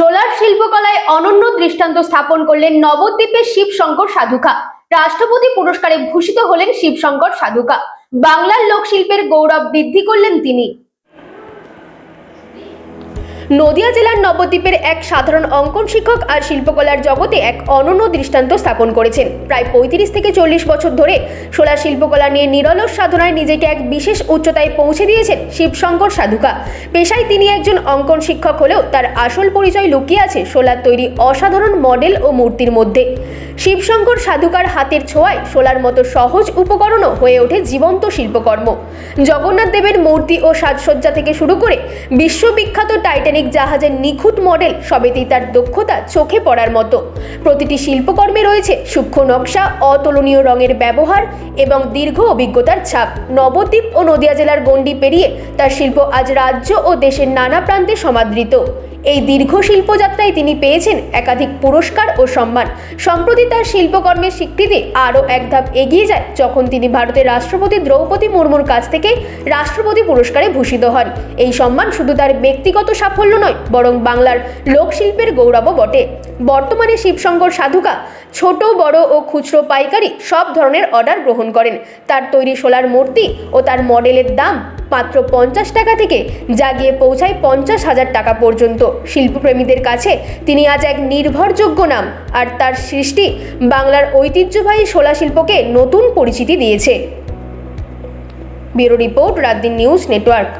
Solar শিল্পকলায় অনন্য দৃষ্টান্ত স্থাপন করলেন নবদ্বীপের শিবশঙ্কর সাধুকা। রাষ্ট্রপতি পুরস্কারে ভূষিত হলেন শিবশঙ্কর সাধুকা। বাংলার লোকশিল্পের গৌরব বৃদ্ধি করলেন তিনি। নদিয়া জেলার নবদ্বীপের এক সাধারণ অঙ্কন শিক্ষক আর শিল্পকলার জগতে এক অনন্য দৃষ্টান্ত স্থাপন করেছেন। প্রায় ৩৫ থেকে ৪০ বছর ধরে সোলার শিল্পকলা নিয়ে নিরলস সাধনায় নিজেকে এক বিশেষ উচ্চতায় পৌঁছে দিয়েছেন শিবশঙ্কর সাধুকা। পেশায় তিনি একজন অঙ্কন শিক্ষক হলেও তার আসল পরিচয় লুকিয়ে আছে সোলার তৈরি অসাধারণ মডেল ও মূর্তির মধ্যে। শিবশঙ্কর সাধুকার হাতের ছোঁয়ায় সোলার মতো সহজ উপকরণও হয়ে ওঠে জীবন্ত শিল্পকর্ম। জগন্নাথ দেবের মূর্তি ও সাজসজ্জা থেকে শুরু করে বিশ্ববিখ্যাত টাইটানিক জাহাজের নিখুঁত মডেল সবেতেই তার দক্ষতা চোখে পড়ার মতো। প্রতিটি শিল্পকর্মে রয়েছে সূক্ষ্ম নকশা, অতুলনীয় রঙের ব্যবহার এবং দীর্ঘ অভিজ্ঞতার ছাপ। নবদ্বীপ ও নদিয়া জেলার গণ্ডি পেরিয়ে তার শিল্প আজ রাজ্য ও দেশের নানা প্রান্তে সমাদৃত। এই দীর্ঘ শিল্পযাত্রায় তিনি পেয়েছেন একাধিক পুরস্কার ও সম্মান। সম্প্রতি তার শিল্পকর্মের স্বীকৃতি আরও এক ধাপ এগিয়ে যায় যখন তিনি ভারতের রাষ্ট্রপতি দ্রৌপদী মুর্মুর কাছ থেকে রাষ্ট্রপতি পুরস্কারে ভূষিত হন। এই সম্মান শুধু তার ব্যক্তিগত সাফল্য নয়, বরং বাংলার লোকশিল্পের গৌরবও বটে। বর্তমানে শিবশঙ্কর সাধুকা ছোট, বড় ও খুচরো পাইকারি সব ধরনের অর্ডার গ্রহণ করেন। তার তৈরি সোলার মূর্তি ও তার মডেলের দাম মাত্র 50 টাকা থেকে যা গিয়ে পৌঁছায় 50,000 টাকা পর্যন্ত। শিল্পপ্রেমীদের কাছে তিনি আজ এক নির্ভরযোগ্য নাম, আর তার সৃষ্টি বাংলার ঐতিহ্যবাহী সোলা শিল্পকে নতুন পরিচিতি দিয়েছে। Bureau report, রাতদিন news network.